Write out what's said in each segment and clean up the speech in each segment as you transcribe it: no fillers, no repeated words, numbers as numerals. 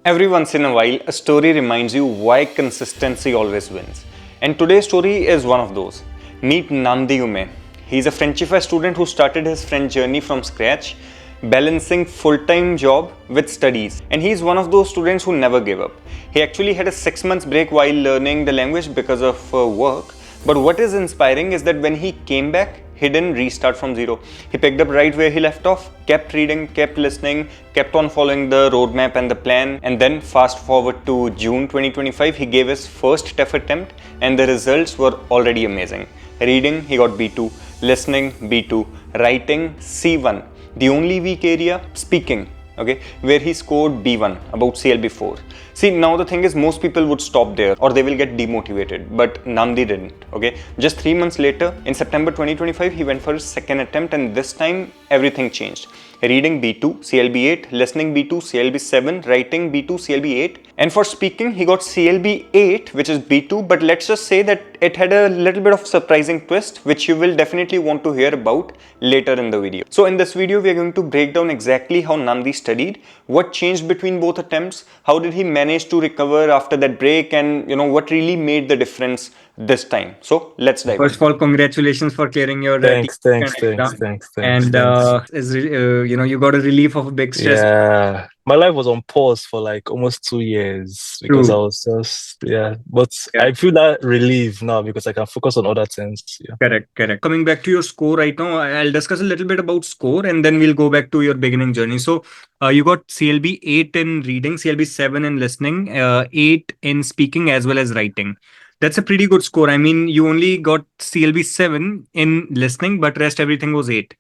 Every once in a while, a story reminds you why consistency always wins. And today's story is one of those. Meet Nnamdi. He's a Frenchify student who started his French journey from scratch, balancing full-time job with studies. And he's one of those students who never gave up. He actually had a 6 months break while learning the language because of work. But what is inspiring is that when he came back, he didn't restart from zero. He picked up right where he left off, kept reading, kept listening, kept on following the roadmap and the plan. And then fast forward to June 2025, he gave his first TEF attempt and the results were already amazing. Reading, he got B2, listening, B2, writing, C1. The only weak area, speaking, okay, where he scored B1, about CLB4. See, now the thing is, most people would stop there or they will get demotivated, but Nnamdi didn't, okay. Just 3 months later, in September 2025, he went for his second attempt and this time, everything changed. Reading B2, CLB8, listening B2, CLB7, writing B2, CLB8. And for speaking, he got CLB8, which is B2, but let's just say that it had a little bit of surprising twist, which you will definitely want to hear about later in the video. So in this video, we are going to break down exactly how Nnamdi studied, what changed between both attempts, how did he manage to recover after that break, and what really made the difference this time. So let's dive First of all, congratulations for clearing your Thanks. exam. And you got a relief of a big stress. Yeah, my life was on pause for like almost 2 years because I was just but I feel that relief now because I can focus on other things. Yeah. Correct. Coming back to your score right now, I'll discuss a little bit about score and then we'll go back to your beginning journey. So you got CLB 8 in reading, CLB 7 in listening, 8 in speaking as well as writing. That's a pretty good score. I mean, you only got CLB 7 in listening, but rest everything was 8.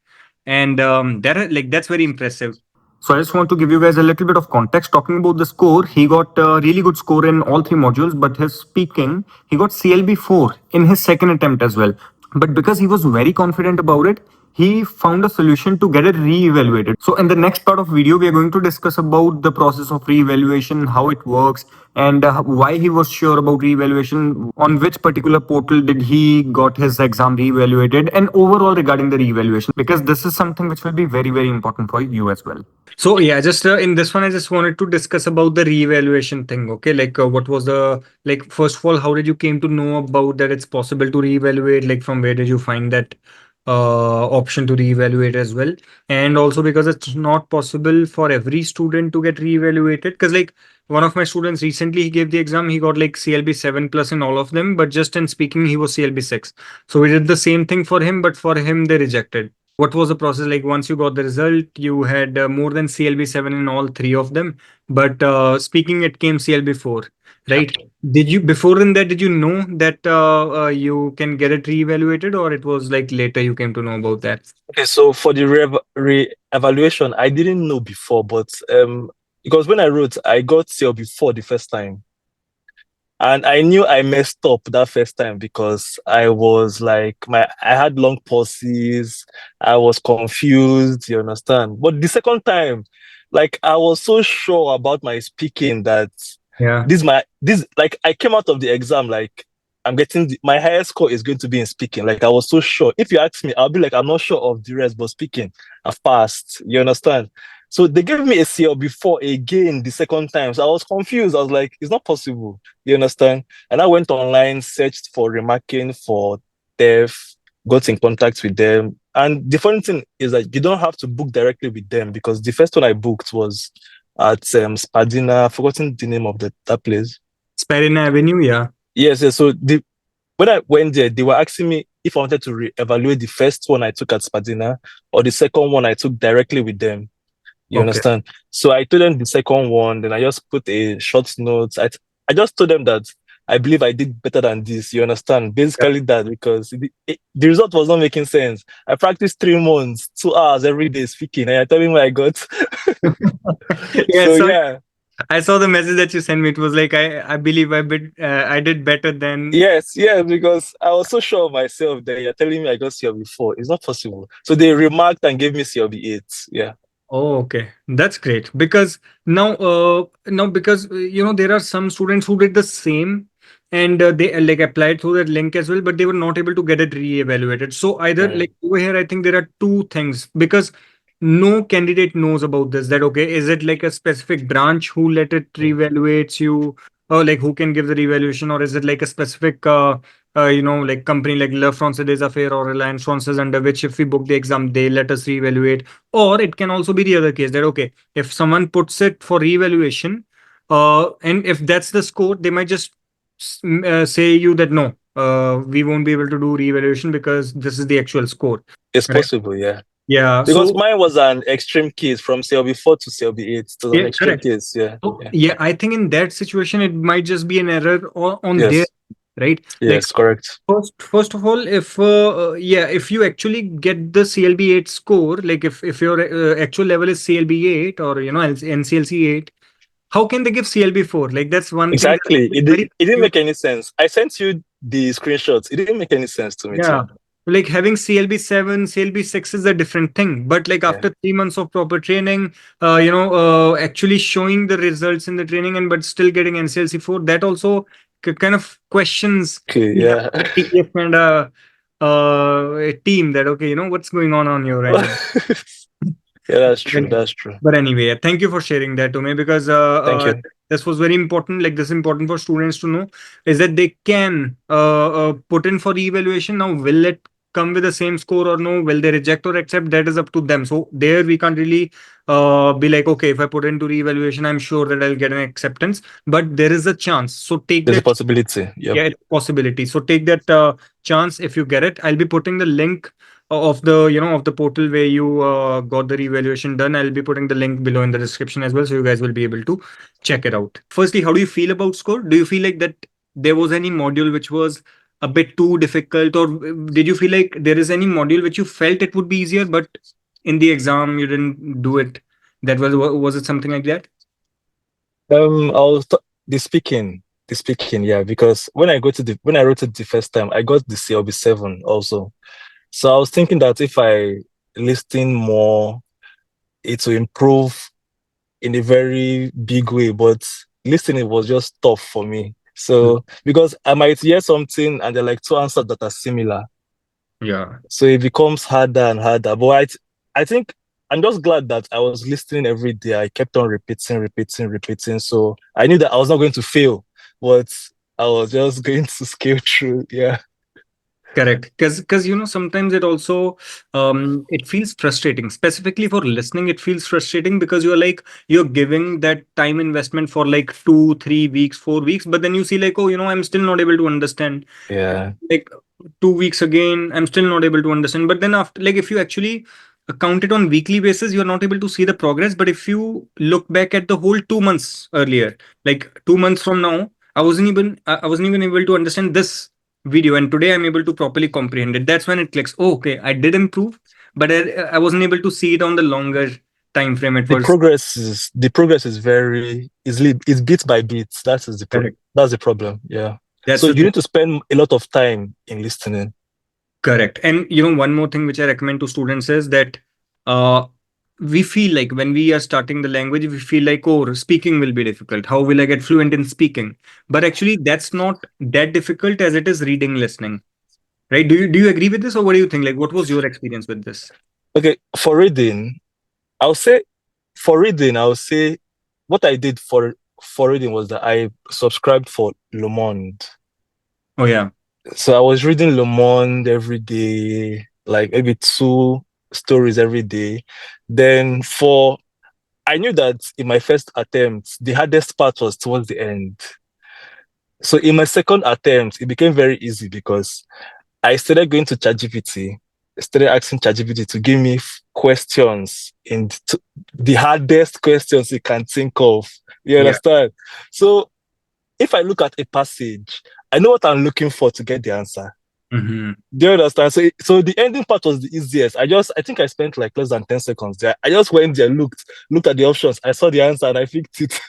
And that's very impressive. So I just want to give you guys a little bit of context. Talking about the score, he got a really good score in all 3 modules, but his speaking, he got CLB 4 in his second attempt as well. But because he was very confident about it, he found a solution to get it re-evaluated. So in the next part of video, we are going to discuss about the process of re-evaluation, how it works, and why he was sure about re-evaluation, on which particular portal did he got his exam re-evaluated, and overall regarding the re-evaluation, because this is something which will be very, very important for you as well. So yeah, just in this one, I just wanted to discuss about the re-evaluation thing. Okay, what was the, first of all, how did you came to know about that it's possible to re-evaluate? From where did you find that option to reevaluate as well? And also because it's not possible for every student to get reevaluated, because one of my students recently, he gave the exam, he got CLB 7 plus in all of them, but just in speaking he was CLB 6. So we did the same thing for him, but for him they rejected. What was the process once you got the result? You had more than CLB 7 in all 3 of them, but speaking it came CLB 4, right? Did you, before in that, did you know that you can get it re-evaluated, or it was later you came to know about that? Okay, so for the re-evaluation, I didn't know before, but because when I wrote, I got CLB 4 the first time. And I knew I messed up that first time because I was I had long pauses, I was confused, you understand? But the second time, I was so sure about my speaking that I came out of the exam I'm getting my highest score is going to be in speaking. I was so sure. If you ask me, I'll be I'm not sure of the rest, but speaking, I've passed. You understand? So they gave me a CLB 4 again the second time. So I was confused. I was like, it's not possible. You understand? And I went online, searched for remarking for TEF, got in contact with them. And the funny thing is that you don't have to book directly with them, because the first one I booked was at Spadina. I've forgotten the name of that place. Spadina Avenue, yeah. Yes. So when I went there, they were asking me if I wanted to re-evaluate the first one I took at Spadina or the second one I took directly with them. You understand? So I told them the second one, then I just put a short note. I just told them that I believe I did better than this. You understand? Basically that, because the result was not making sense. I practiced 3 months, 2 hours every day speaking, and I told him what I got. I saw the message that you sent me. It was I believe I did better than... Yes, because I was so sure of myself that you're telling me I got CLB 4. It's not possible. So they remarked and gave me CLB 8. Yeah. Oh, okay. That's great. Because now because there are some students who did the same and they applied through that link as well, but they were not able to get it re-evaluated. So either over here, I think there are 2 things, because no candidate knows about this. That okay, is it like a specific branch who let it reevaluates you, or like who can give the revaluation, or is it like a specific like company like La Française des Affaires or Reliance Française, under which if we book the exam they let us reevaluate? Or it can also be the other case that okay, if someone puts it for reevaluation, and if that's the score, they might just say you that no, we won't be able to do reevaluation because this is the actual score. It's Right. possible, yeah. Yeah. Because So mine was an extreme case from CLB 4 to CLB 8. It was an yeah, extreme correct. case, yeah. So Yeah. yeah, I think in that situation it might just be an error on their, Yes. right? Like Yes, correct. first of all, if if you actually get the CLB 8 score, like if your actual level is CLB 8 or NCLC 8, how can they give CLB 4? Like that's one thing that Exactly. is very It didn't confusing. make any sense. I sent you the screenshots. It didn't make any sense to me too. Yeah. Like having CLB 7, CLB 6 is a different thing. But like Yeah. after 3 months of proper training, actually showing the results in the training and but still getting NCLC 4, that also kind of questions Okay, the yeah. TEF Canada team that, okay, what's going on your end? Yeah, that's true. Anyway, That's true. but anyway, thank you for sharing that to me because Thank you. this was very important. Like this is important for students to know is that they can put in for evaluation. Now, will it come with the same score or no? Will they reject or accept? That is up to them. So there we can't really be like, okay, if I put into reevaluation, I'm sure that I'll get an acceptance. But there is a chance. So take There's a that. possibility. Yep. Yeah, it's a possibility. So take that chance if you get it. I'll be putting the link of the of the portal where you got the revaluation done. I'll be putting the link below in the description as well, so you guys will be able to check it out. Firstly, how do you feel about score? Do you feel like that there was any module which was a bit too difficult, or did you feel like there is any module which you felt it would be easier, but in the exam you didn't do it? That was it something like that? I was the speaking, yeah, because when I wrote it the first time, I got the CLB 7 also. So I was thinking that if I listen more, it will improve in a very big way, but listening was just tough for me. So because I might hear something and there are like two answers that are similar. Yeah. So it becomes harder and harder. But I think I'm just glad that I was listening every day. I kept on repeating. So I knew that I was not going to fail, but I was just going to scale through. Yeah. Correct. Because sometimes it also it feels frustrating. Specifically for listening, it feels frustrating because you're giving that time investment for like 2, 3 weeks, 4 weeks, but then you see like, oh, I'm still not able to understand. Yeah. Like 2 weeks again, I'm still not able to understand. But then after, like, if you actually count it on weekly basis, you're not able to see the progress. But if you look back at the whole 2 months earlier, like 2 months from now, I wasn't even able to understand this video, and today I'm able to properly comprehend it. That's when it clicks. Oh, okay, I did improve, but I wasn't able to see it on the longer time frame at first. The progress is very easily, it's bit by bit. That's the problem. Yeah. That's So the you thing. need to spend a lot of time in listening. Correct. And one more thing which I recommend to students is that uh, we feel like when we are starting the language, we feel like, oh, speaking will be difficult. How will I get fluent in speaking? But actually, that's not that difficult as it is reading, listening. Right? Do you agree with this, or what do you think? Like, what was your experience with this? Okay, I'll say I'll say what I did for reading was that I subscribed for Le Monde. Oh yeah. So I was reading Le Monde every day, like maybe 2 stories every day. Then I knew that in my first attempt, the hardest part was towards the end. So in my second attempt, it became very easy because I started going to ChatGPT, started asking ChatGPT to give me questions in the hardest questions you can think of. You Yeah. understand? So if I look at a passage, I know what I'm looking for to get the answer. Mm-hmm. Do you understand? So the ending part was the easiest. I think I spent like less than 10 seconds there. I just went there, looked at the options. I saw the answer and I picked it.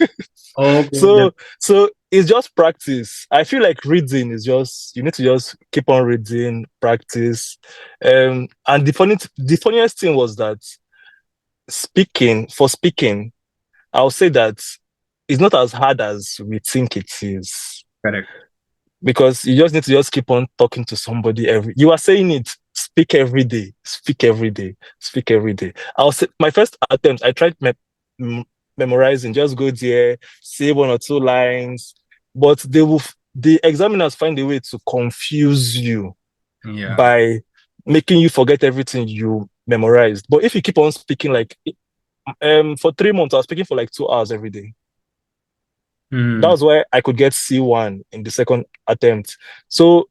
Okay. So it's just practice. I feel like reading is just, you need to just keep on reading, practice. And the funniest thing was that speaking, I'll say that it's not as hard as we think it is. Correct. Because you just need to just keep on talking to somebody you are saying it speak every day, speak every day, speak every day. I'll say my first attempt, I tried memorizing, just go there, say 1 or 2 lines, but the examiners find a way to confuse you by making you forget everything you memorized. But if you keep on speaking, like for 3 months, I was speaking for like 2 hours every day. That was why I could get C1 in the second attempt. So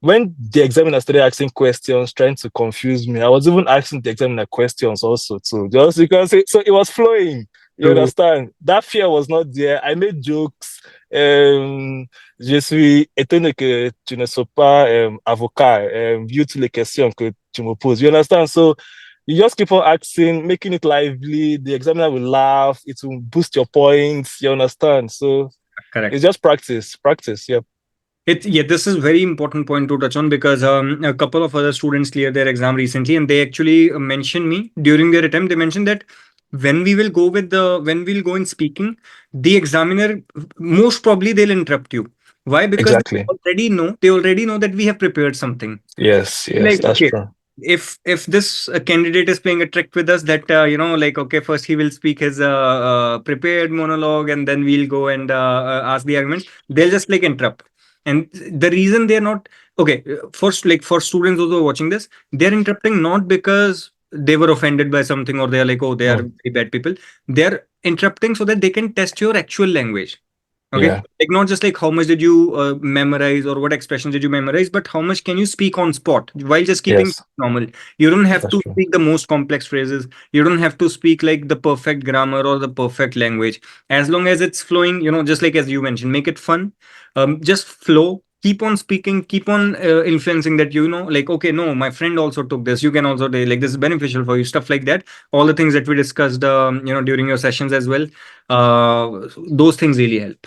when the examiner started asking questions, trying to confuse me, I was even asking the examiner questions also too, just because so it was flowing. You understand? That fear was not there. I made jokes. Je suis étonné que tu ne sois pas avocat, vu toutes les questions que tu me poses. You understand? So you just keep on asking, making it lively. The examiner will laugh. It will boost your points. You understand? So Correct. it's just practice. Yeah. This is very important point to touch on because a couple of other students cleared their exam recently, and they actually mentioned me during their attempt. They mentioned that when we'll go in speaking, the examiner most probably they'll interrupt you. Why? Because Exactly. they already know that we have prepared something. Yes, Like, that's okay, true. if this candidate is playing a trick with us, that like, okay, first he will speak his prepared monologue, and then we'll go and ask the argument. They'll just like interrupt. And the reason they're not okay, first, like for students who are watching this, they're interrupting not because they were offended by something or they're like, oh, they are very bad people. They're interrupting so that they can test your actual language. Okay. Yeah. Like not just like how much did you memorize or what expression did you memorize, but how much can you speak on spot while just keeping Yes. normal. You don't have That's to true. speak the most complex phrases. You don't have to speak like the perfect grammar or the perfect language. As long as it's flowing, just like as you mentioned, make it fun. Just flow. Keep on speaking. Keep on influencing that, like, okay, no, my friend also took this. You can also do like this is beneficial for you. Stuff like that. All the things that we discussed, during your sessions as well. Those things really help.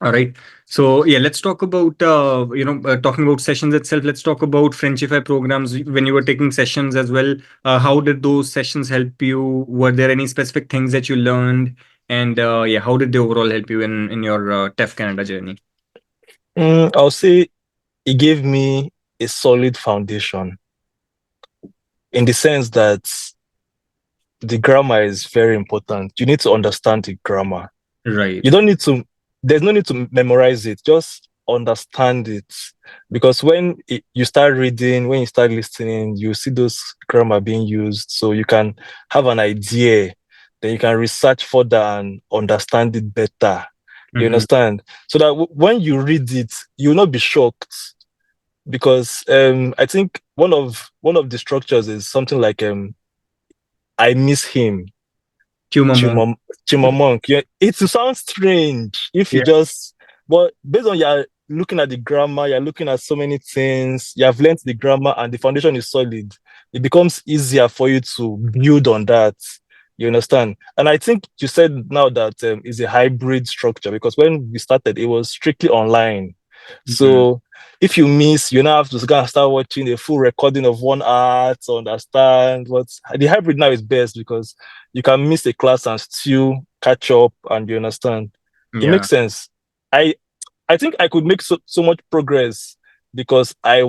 All right. So yeah, let's talk about talking about sessions itself. Let's talk about Frenchify programs. When you were taking sessions as well, how did those sessions help you? Were there any specific things that you learned? And how did they overall help you in your TEF Canada journey? I'll say it gave me a solid foundation in the sense that the grammar is very important. You need to understand the grammar. Right. There's no need to memorize it. Just understand it. Because when you start reading, when you start listening, you see those grammar being used. So you can have an idea. Then you can research further and understand it better. You understand? So that when you read it, you'll not be shocked. Because I think one of the structures is something like I miss him. Chimamong. Yeah, it sounds strange if you but based on you're looking at the grammar, you're looking at so many things, you have learned the grammar and the foundation is solid, it becomes easier for you to build on that. You understand? And I think you said now that it's a hybrid structure because when we started, it was strictly online. So if you miss, you now have to start watching a full recording of 1 hour to understand. But the hybrid now is best because you can miss a class and still catch up, and you understand. It makes sense. I think I could make so much progress because I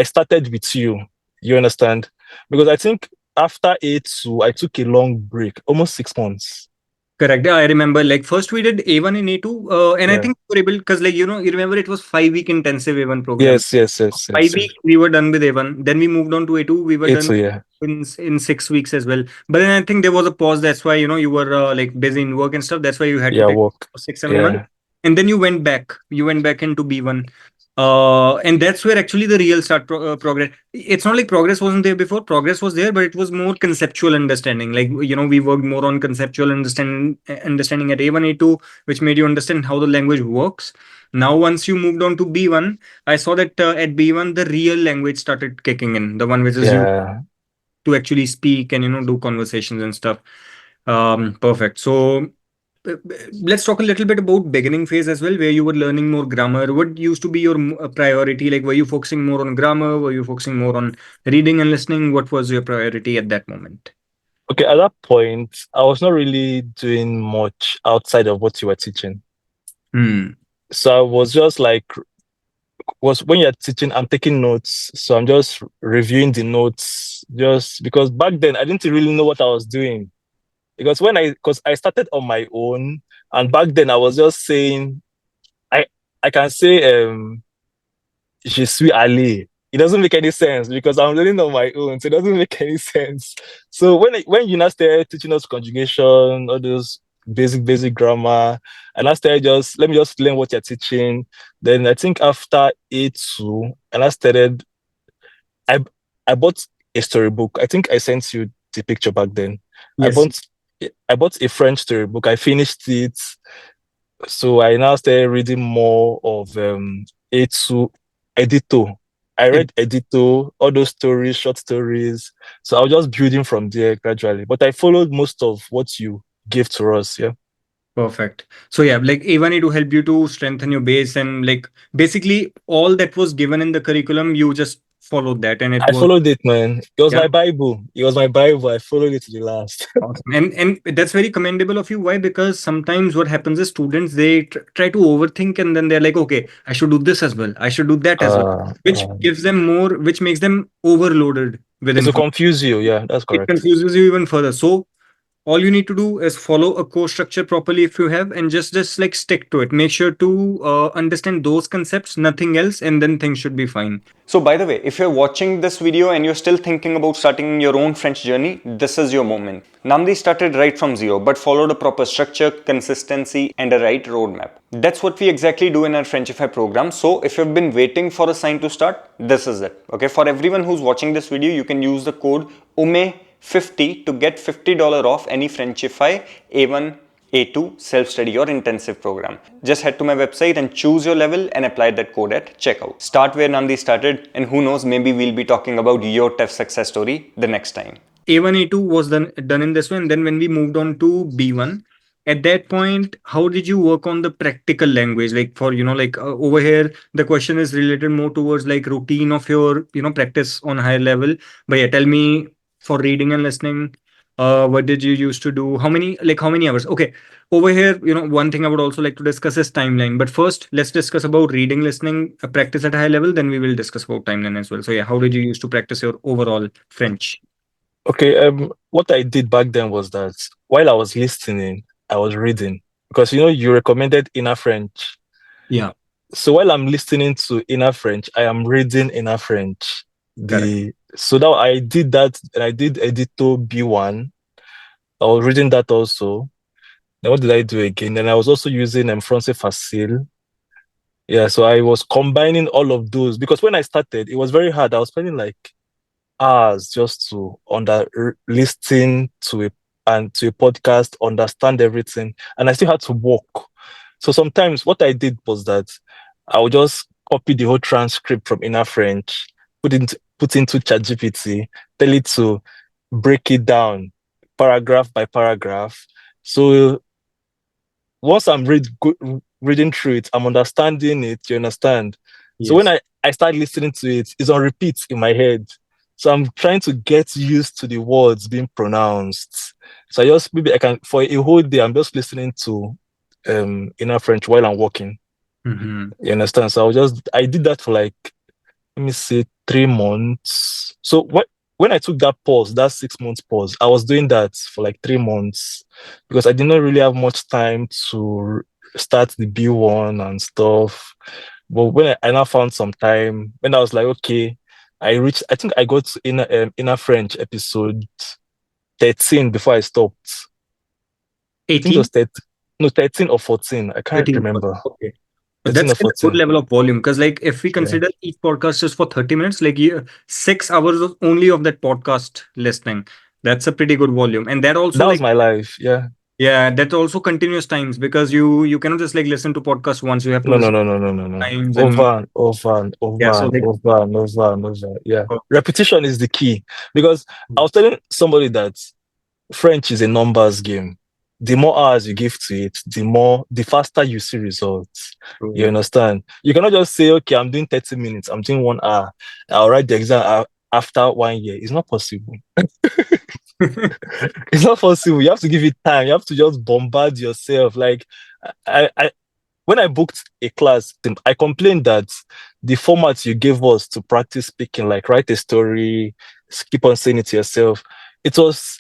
started with you. You understand? Because I think after A2, I took a long break, almost 6 months. Correct. I remember like first we did A1 and A2, and I think we were able because you remember it was 5-week intensive A1 program. Yes. 5 weeks we were done with A1. Then we moved on to A2. We were A2, done in 6 weeks as well. But then I think there was a pause. That's why you were like busy in work and stuff. That's why you had to take work 6-7 months. And then you went back. You went back into B1. And that's where actually the real progress. It's not like progress wasn't there before. Progress was there, but it was more conceptual understanding. Like we worked more on conceptual understanding at A1, A2, which made you understand how the language works. Now, once you moved on to B1, I saw that at B1 the real language started kicking in. The one which is used to actually speak and do conversations and stuff. Perfect. So let's talk a little bit about beginning phase as well, where you were learning more grammar. What used to be your priority? Like, were you focusing more on grammar? Were you focusing more on reading and listening? What was your priority at that moment? Okay, at that point, I was not really doing much outside of what you were teaching. So I was just like was when you're teaching, I'm taking notes. So I'm just reviewing the notes just because back then I didn't really know what I was doing. Because because I started on my own, and back then I was just saying, I I can say Je suis allé. It doesn't make any sense because I'm learning on my own, so it doesn't make any sense. So when you now started teaching us conjugation, all those basic grammar, and I started just let me just learn what you're teaching. Then I think after A2, and I I bought a storybook. I think I sent you the picture back then. I Yes. bought I bought a French storybook. I finished it. So I now started reading more of A2 Edito. I read Edito, all those stories, short stories. So I was just building from there gradually. But I followed most of what you gave to us. Yeah. Perfect. So yeah, like A1 to help you to strengthen your base, and like basically all that was given in the curriculum, you just followed that, and it I was, followed it, man. It was yeah, my Bible. It was my Bible. I followed it to the last. awesome. And that's very commendable of you. Why? Because sometimes what happens is students, they try to overthink, and then they're like, okay, I should do this as well, I should do that as well, Uh, which uh, gives them more, which makes them overloaded with it's to information. confuse you. Yeah, that's It correct. confuses you even further. So all you need to do is follow a course structure properly if you have, and just like stick to it. Make sure to understand those concepts, nothing else, and then things should be fine. So by the way, if you're watching this video and you're still thinking about starting your own French journey, this is your moment. Nnamdi started right from zero, but followed a proper structure, consistency, and a right roadmap. That's what we exactly do in our Frenchify program. So if you've been waiting for a sign to start, this is it. Okay, for everyone who's watching this video, you can use the code UME50 to get $50 off any Frenchify A1, A2 self-study or intensive program. Just head to my website and choose your level and apply that code at checkout. Start where Nnamdi started, and who knows, maybe we'll be talking about your TEF success story the next time. A1, A2 was done in this way, and then when we moved on to B1, at that point, how did you work on the practical language? Like for, like over here, the question is related more towards like routine of your, practice on higher level. But yeah, tell me, for reading and listening, what did you used to do? How many hours? Okay, over here, one thing I would also like to discuss is timeline. But first, let's discuss about reading, listening, practice at a high level. Then we will discuss about timeline as well. So yeah, how did you used to practice your overall French? Okay. What I did back then was that while I was listening, I was reading because you recommended Inner French. Yeah, So while I'm listening to Inner French, I am reading Inner French. correct. So now I did that, and I did Edito B1. I was reading that also. Then what did I do again? And I was also using Français Facile. Yeah, so I was combining all of those because when I started, it was very hard. I was spending like hours just to listen to a podcast, understand everything, and I still had to work. So sometimes what I did was that I would just copy the whole transcript from Inner French, put into ChatGPT, tell it to break it down paragraph by paragraph. So once I'm reading through it, I'm understanding it. You understand? So when Yes. I start listening to it, it's on repeat in my head. So I'm trying to get used to the words being pronounced. So maybe I can for a whole day I'm just listening to Inner French while I'm walking. Mm-hmm. You understand? So I did that for like, let me say, 3 months. So when I took that pause, that 6 months pause, I was doing that for like 3 months because I did not really have much time to start the B1 and stuff. But when I now found some time, when I was like, okay, I think I got to Inner French episode 13 before I stopped. I think it 18, was 13, no, 13 or 14. I can't 13. remember. Okay. But 13 that's or still a good 14. level of volume, because like if we Yeah. consider each podcast just for 30 minutes, like 6 hours only of that podcast listening, that's a pretty good volume. And that also That was like, my life. Yeah. yeah, that's also continuous times, because you cannot just like listen to podcast once. You have to No, no, listen no, no, no, no, no. times, and Over and over and yeah, over so and like, over and over and over. Yeah. oh, Repetition is the key because I was telling somebody that French is a numbers game. The more hours you give to it, the faster you see results. You true. understand? You cannot just say, okay, I'm doing 30 minutes, I'm doing 1 hour, I'll write the exam after 1 year. It's not possible. It's not possible. You have to give it time. You have to just bombard yourself. Like I when I booked a class, I complained that the format you gave us to practice speaking, like write a story, keep on saying it to yourself, it was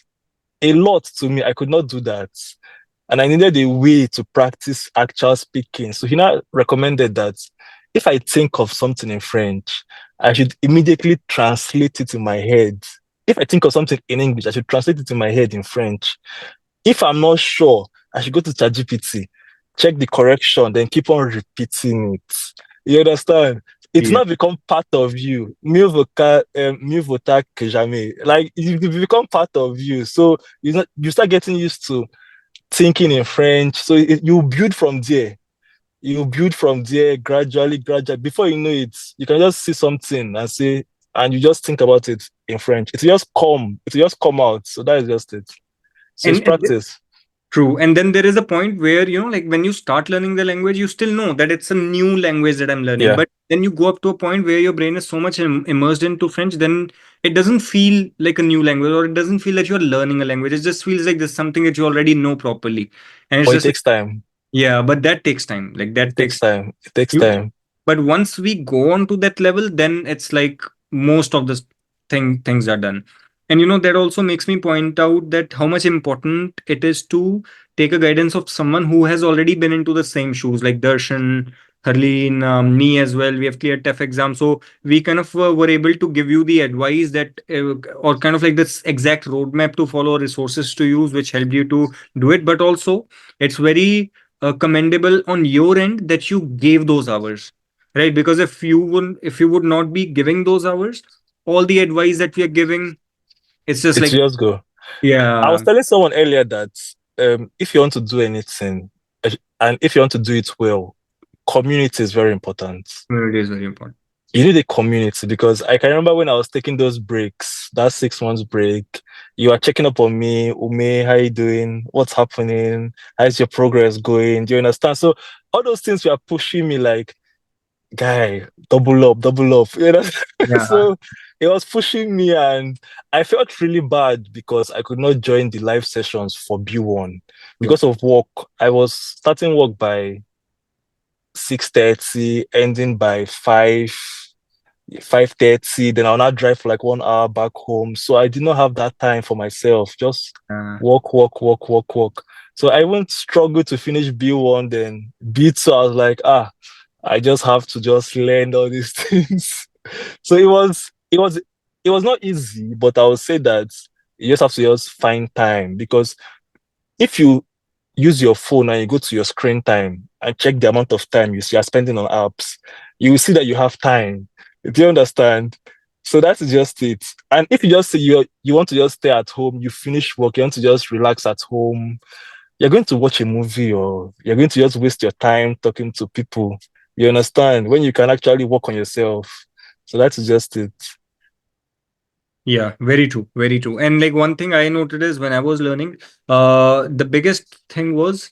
a lot to me. I could not do that. And I needed a way to practice actual speaking. So he now recommended that if I think of something in French, I should immediately translate it in my head. If I think of something in English, I should translate it in my head in French. If I'm not sure, I should go to ChatGPT, check the correction, then keep on repeating it. You understand? It's Yeah. not become part of you. Mieux vaut tard que jamais. Like it become part of you. So you start getting used to thinking in French. So you build from there. You build from there gradually, gradually. Before you know it, you can just see something and say, and you just think about it in French. It will just come out. So that is just it. So it's And practice. true. And then there is a point where, like when you start learning the language, you still know that it's a new language that I'm learning. Yeah. But then you go up to a point where your brain is so much immersed into French, then it doesn't feel like a new language, or it doesn't feel that you're learning a language. It just feels like there's something that you already know properly. And it's But it just like, takes time. yeah, but that takes time. Like It that takes takes time. It takes you. time. But once we go on to that level, then it's like most of the things are done. And that also makes me point out that how much important it is to take a guidance of someone who has already been into the same shoes, like Darshan, Harleen, me as well. We have cleared TEF exam, so we kind of were able to give you the advice that, or kind of like this exact roadmap to follow, resources to use, which helped you to do it. But also, it's very commendable on your end that you gave those hours, right? Because if you would not be giving those hours, all the advice that we are giving, it's just It's like, just go. I was yeah, telling someone earlier that if you want to do anything and if you want to do it well, community is very important. community is very important. You need a community because I can remember when I was taking those breaks, that 6 months break, you are checking up on me, Ume, how you doing? What's happening? How's your progress going? Do you understand? So all those things were pushing me like, guy, double up, double up. Yeah, So it was pushing me and I felt really bad because I could not join the live sessions for B1 yeah. because of work. I was starting work by 6:30, ending by 5:30. Then I'll not drive for like 1 hour back home. So I did not have that time for myself. Just uh, walk, walk, walk, walk, walk. So I went struggle to finish B1, then B2. I was like, I just have to just learn all these things. So it was not easy, but I would say that you just have to just find time because if you use your phone and you go to your screen time and check the amount of time you are spending on apps, you will see that you have time. Do you understand? So that's just it. And if you just say you want to just stay at home, you finish work, you want to just relax at home, you're going to watch a movie or you're going to just waste your time talking to people. You understand? When you can actually work on yourself. So that's just it. Yeah, very true, very true. And like one thing I noted is when I was learning, the biggest thing was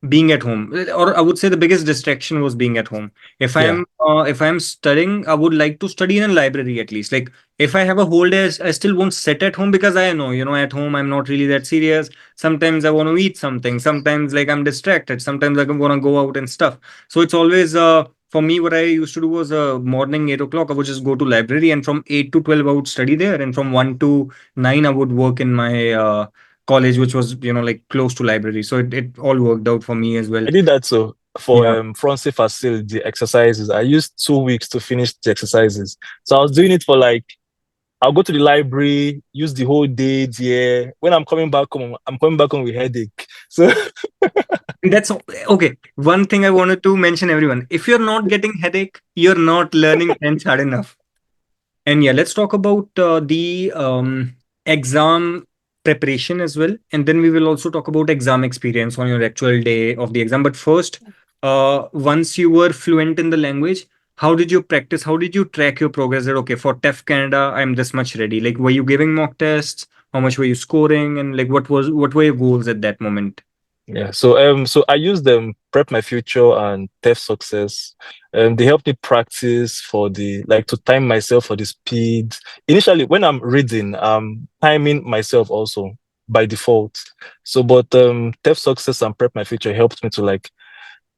being at home, or I would say the biggest distraction was being at home. Yeah. If I'm studying, I would like to study in a library at least. Like if I have a whole day, I still won't sit at home because I know, at home I'm not really that serious. Sometimes I want to eat something. Sometimes like I'm distracted. Sometimes I want to go out and stuff. So it's always for me, what I used to do was morning 8 o'clock, I would just go to library, and from 8 to 12 I would study there, and from 1 to 9 I would work in my college, which was like close to library. So it all worked out for me as well. I did that too for Yeah. Francophone facility exercises. I used 2 weeks to finish the exercises. So I was doing it for like I'll go to the library, use the whole day there. When I'm coming back home, I'm coming back home with headache. So That's okay. One thing I wanted to mention, everyone: if you're not getting headache, you're not learning French hard enough. And yeah, let's talk about the exam preparation as well. And then we will also talk about exam experience on your actual day of the exam. But first, once you were fluent in the language, how did you practice? How did you track your progress? That, okay, for TEF Canada, I'm this much ready. Like, were you giving mock tests? How much were you scoring? And like, what were your goals at that moment? yeah, so I use them prep my future and TEF success. They help me practice for the like to time myself for the speed. Initially, when I'm reading, I'm timing myself also by default. So, but TEF success and prep my future helped me to like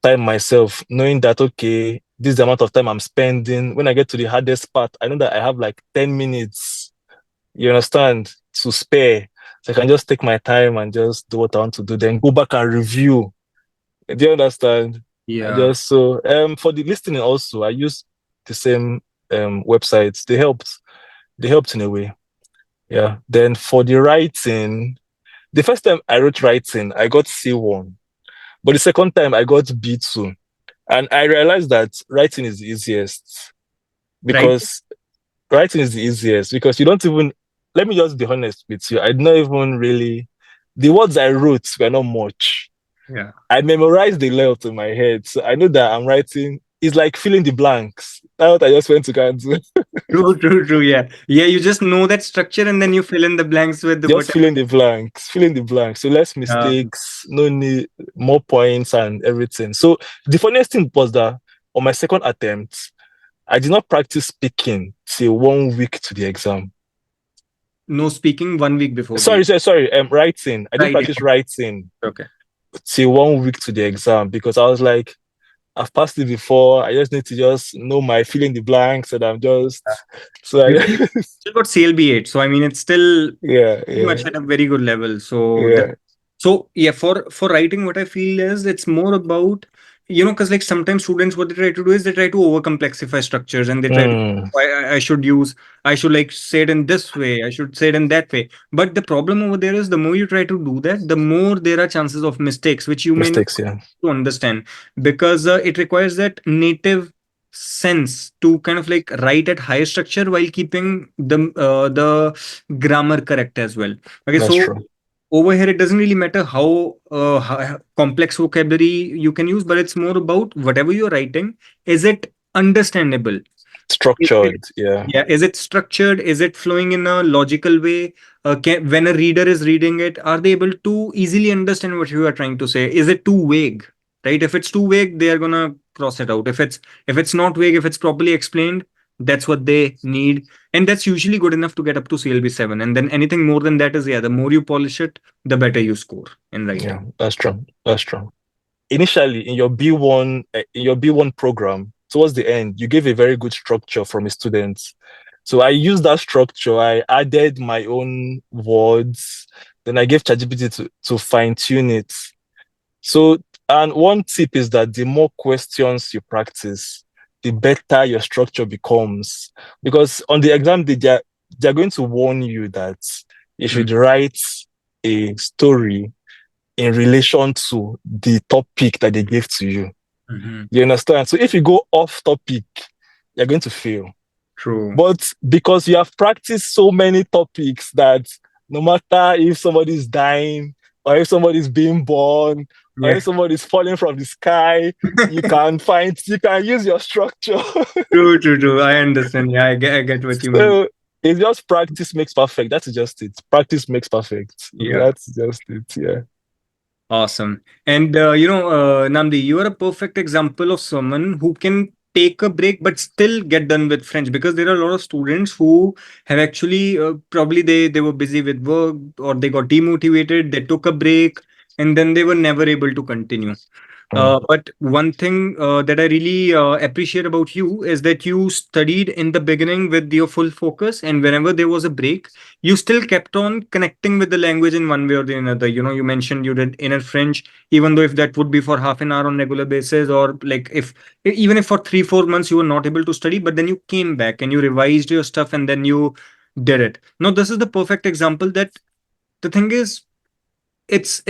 time myself, knowing that, okay, this is the amount of time I'm spending. When I get to the hardest part, I know that I have like 10 minutes, you understand, to spare. So I can just take my time and just do what I want to do, then go back and review. Do you understand? I Yeah. just so for the listening also, I use the same websites. They helped in a way. Yeah. Then for the writing, the first time I wrote writing, I got C1. But the second time I got B2. And I realized that writing is the easiest Right. because writing is the easiest because you don't even, let me just be honest with you. I did not even really, the words I wrote were not much. Yeah. I memorized the layout in my head. So I know that I'm writing, it's like filling the blanks. That's what I just went to go and do. True, true, true. Yeah. Yeah. You just know that structure and then you fill in the blanks with the Just whatever. filling the blanks. So less mistakes, no need, more points and everything. So the funniest thing was that on my second attempt, I did not practice speaking till 1 week to the exam. No speaking 1 week before the Sorry. Writing. I didn't writing. practice writing Okay. till 1 week to the exam because I was like, I've passed it before. I just need to just know my filling the blanks, and I'm just so You I still got CLB 8. So I mean it's still yeah, pretty much at a very good level. So yeah. yeah, for writing, what I feel is it's more about, because like sometimes students, what they try to do is they try to over complexify structures and they try to, Mm, I should like say it in this way, I should say it in that way. But the problem over there is the more you try to do that, the more there are chances of mistakes, which you may not mistakes, yeah. to understand, because it requires that native sense to kind of like write at higher structure while keeping the grammar correct as well. Okay, That's so true. over here it doesn't really matter how complex vocabulary you can use, but it's more about whatever you're writing, is it understandable? Is it, Structured, yeah. yeah, is it structured? Is it flowing in a logical way? When a reader is reading it, are they able to easily understand what you are trying to say? Is it too vague? Right? If it's too vague, they are gonna cross it out. If it's not vague, if it's properly explained, that's what they need, and that's usually good enough to get up to CLB 7. And then anything more than that is, yeah, the more you polish it, the better you score in Yeah, writing. that's true. That's true. Initially, in your B1 program, towards the end, you gave a very good structure from a student. So I used that structure. I added my own words. Then I gave ChatGPT to fine tune it. So, and one tip is that the more questions you practice, the better your structure becomes. Because on the exam day, they're going to warn you that you Mm. should write a story in relation to the topic that they gave to you. Mhm. You understand? So if you go off topic, you're going to fail. True. But because you have practiced so many topics that no matter if somebody's dying or if somebody's being born or Yeah. if somebody's falling from the sky, you can use your structure. True, true, true. I understand. Yeah, I get what you mean. So it's just practice makes perfect. That's just it. Practice makes perfect. Yeah. That's just it. Yeah. Awesome. And Nnamdi, you are a perfect example of someone who can take a break but still get done with French, because there are a lot of students who have actually probably they were busy with work, or they got demotivated, they took a break, and then they were never able to continue. Mm. But one thing that I really appreciate about you is that you studied in the beginning with your full focus, and whenever there was a break, you still kept on connecting with the language in one way or the another. You mentioned you did inner French, even though if that would be for half an hour on regular basis, or like if even if for 3-4 months you were not able to study, but then you came back and you revised your stuff and then you did it. Now, this is the perfect example that the thing is, it's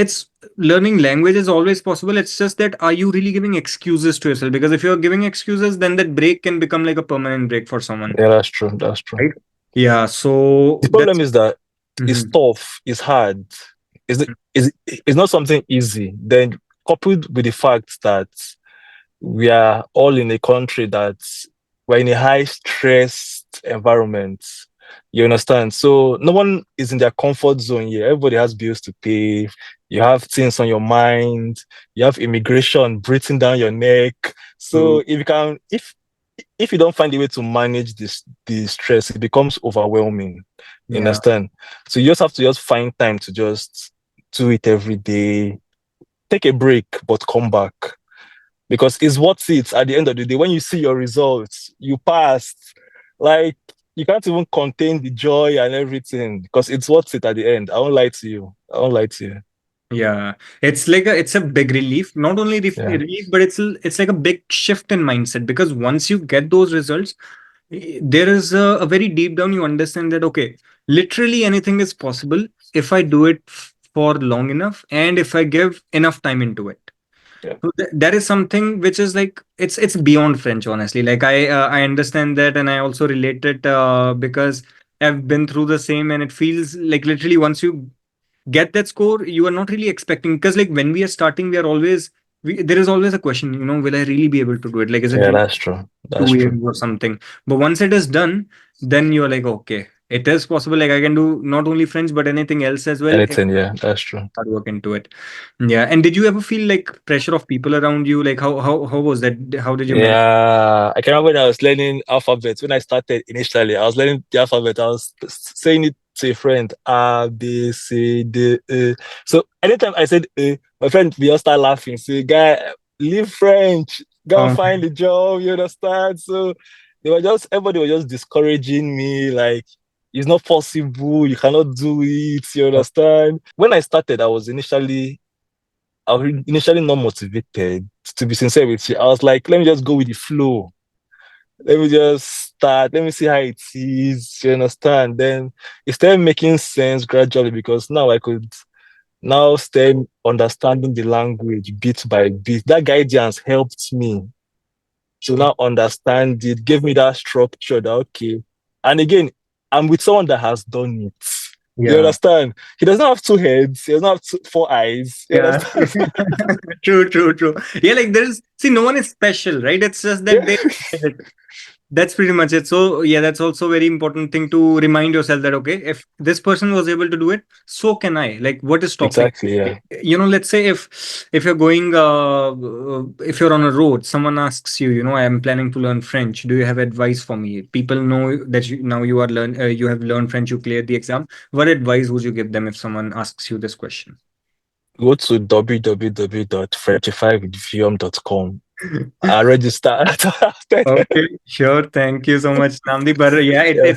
learning language is always possible. It's just that, are you really giving excuses to yourself? Because if you're giving excuses, then that break can become like a permanent break for someone, Yeah, that's true. That's true. right? Yeah, so The that's problem is that it's Mhm. tough, it's hard, it's not something easy. Then coupled with the fact that we are all in a country that we're in a high stressed environment. You understand? So no one is in their comfort zone here. Everybody has bills to pay. You have things on your mind. You have immigration breathing down your neck. So True. if you don't find a way to manage the stress, it becomes overwhelming. You Yeah. understand? So you just have to just find time to just do it every day. Take a break, but come back. because it's worth it at the end of the day. When you see your results, you passed. Like, you can't even contain the joy and everything because it's worth it at the end. I won't lie to you. I won't lie to you. Yeah, it's a big relief. Not only Yeah. relief, but it's like a big shift in mindset, because once you get those results, there is a very deep down you understand that okay, literally anything is possible if I do it for long enough and if I give enough time into it. Yeah. So that is something which is like it's beyond French, honestly. Like I understand that, and I also relate it because I've been through the same, and it feels like literally once you get that score, you are not really expecting, because like when we are starting, we are always there is always a question, will I really be able to do it? Like, is it Yeah, really that's true. That's 2 years true. or something? But once it is done, then you're like, okay, it is possible. Like I can do not only French but anything else as well if Anything, yeah, that's true. I hard work into it. Yeah. And did you ever feel like pressure of people around you? Like how was that? How did you manage? Yeah, I can remember when I was learning alphabet. When I started initially, I was learning the alphabet. I was saying it to a friend, A, B, C, D, E. So anytime I said E, my friend will just start laughing. Say, guy, leave French, go and Um, find a job. You understand? So everybody was just discouraging me. Like, it's not possible. You cannot do it. You understand? When I started, I was initially not motivated, to be sincere with you. I was like, let me just go with the flow. Let me just start. Let me see how it is. You understand? Then it started making sense gradually because now I could now start understanding the language bit by bit. That guidance helped me to now understand it, gave me that structure that, okay. And again, I'm with someone that has done it. You yeah. understand? He doesn't have two heads. He doesn't have four eyes. You Yeah. understand? True, true, true. Yeah, like no one is special, right? It's just that Yeah. they that's pretty much it. So yeah, that's also a very important thing to remind yourself that okay, if this person was able to do it, so can I. Like, what is stopping? Exactly. Yeah. Let's say if you're going if you're on a road, someone asks you, I am planning to learn French. Do you have advice for me? People know that now you have learned French, you cleared the exam. What advice would you give them if someone asks you this question? Go to www.frenchifywithvyom.com and register. Okay, sure. Thank you so much, Namdi. But yeah, Yeah.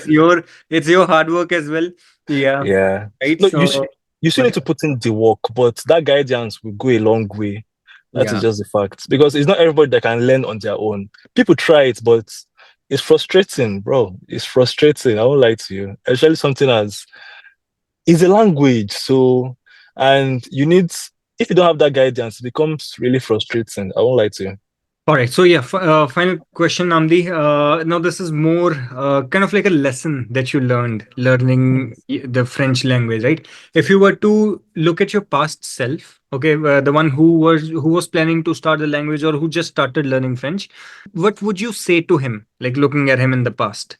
it's your hard work as well. Yeah, Yeah. right. No, So, you still but need to put in the work, but that guidance will go a long way. That is yeah, just the fact. Because it's not everybody that can learn on their own. People try it, but it's frustrating, bro. It's frustrating. I won't lie to you. Especially something as it's a language. So, and if you don't have that guidance, it becomes really frustrating. I won't lie to you. all right. So yeah, final question, Namdi. Now this is more kind of like a lesson that you learned learning the French language, right? If you were to look at your past self, okay, the one who was planning to start the language or who just started learning French, what would you say to him? Like looking at him in the past.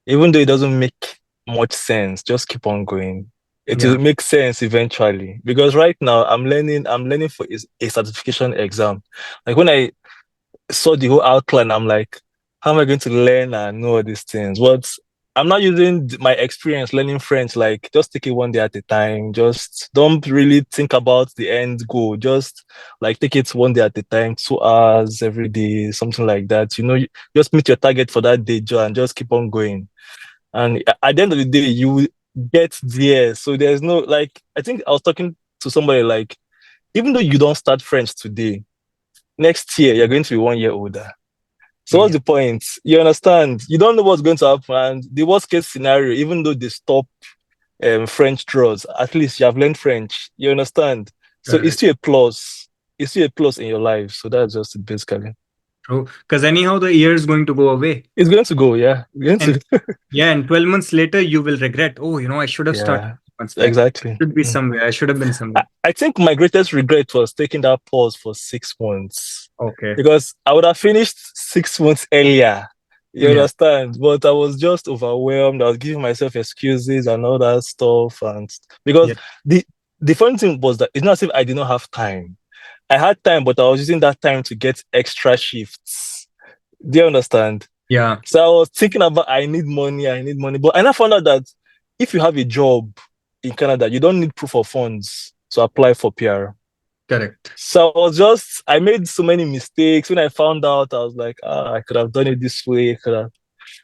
Even though it doesn't make much sense, just keep on going. It Yeah. will make sense eventually. Because right now I'm learning for a certification exam. Like when I saw the whole outline, I'm like, how am I going to learn and know all these things? But I'm not using my experience learning French, like just take it one day at a time. Just don't really think about the end goal. Just like take it one day at a time, 2 hours every day, something like that. Just meet your target for that day, Joe, and just keep on going. And at the end of the day, you will get there. So there's no like I think I was talking to somebody like, even though you don't start French today, next year you're going to be 1 year older. So what's Yeah. the point? You understand? You don't know what's going to happen. And the worst case scenario, even though they stop French draws, at least you have learned French. You understand? So it's Correct. still a plus. It's still a plus in your life. So that's just it basically. True. Because anyhow, the year is going to go away. It's going to go, yeah. It's going And to, yeah, and 12 months later, you will regret, oh, I should have started yeah, months back. exactly. Should be somewhere. I should have been somewhere. I think my greatest regret was taking that pause for 6 months Okay. because I would have finished 6 months earlier. You Yeah. understand? But I was just overwhelmed. I was giving myself excuses and all that stuff. And because Yeah. the funny thing was that it's not as if I did not have time. I had time, but I was using that time to get extra shifts. Do you understand? Yeah. So I was thinking about I need money, I need money. But I now found out that if you have a job in Canada, you don't need proof of funds to apply for PR. Correct. So I made so many mistakes. When I found out, I was like, I could have done it this way.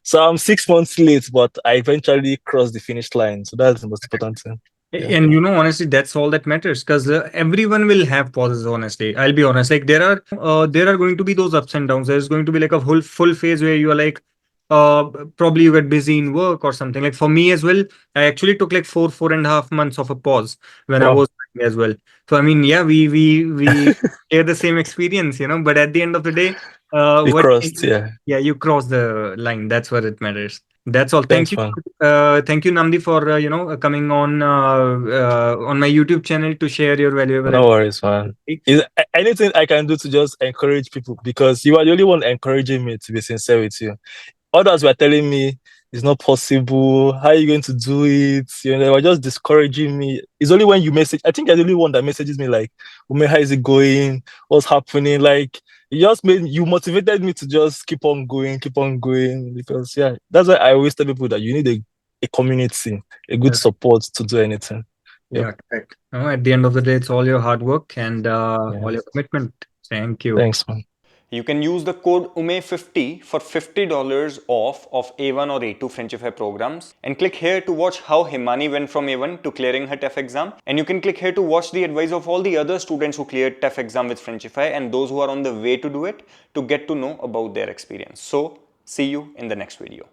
So I'm 6 months late, but I eventually crossed the finish line. So that's the most important thing. Yeah. And honestly, that's all that matters, because everyone will have pauses. Honestly, I'll be honest. Like there are going to be those ups and downs. There's going to be like a whole full phase where you are like, probably you get busy in work or something. Like for me as well, I actually took like 4.5 months of a pause when I Wow. was working as well. So I mean, yeah, we share the same experience, But at the end of the day, We what crossed. Yeah. yeah, you cross the line. That's what it matters. That's all. Thanks, man. Thank you, Nnamdi, for coming on my YouTube channel to share your valuable No worries, man. Is anything I can do to just encourage people, because you are the only one encouraging me, to be sincere with you. Others were telling me it's not possible. How are you going to do it? They were just discouraging me. It's only when you message. I think you're the only one that messages me like, Ume, how is it going? What's happening? Like, you motivated me to just keep on going. Because yeah, that's why I always tell people that you need a community, a good support to do anything. Yep. Yeah, correct. No, at the end of the day, it's all your hard work and Yeah. all your commitment. Thank you. Thanks, man. You can use the code UME50 for $50 off of A1 or A2 Frenchify programs, and click here to watch how Himani went from A1 to clearing her TEF exam, and you can click here to watch the advice of all the other students who cleared TEF exam with Frenchify and those who are on the way to do it, to get to know about their experience. So see you in the next video.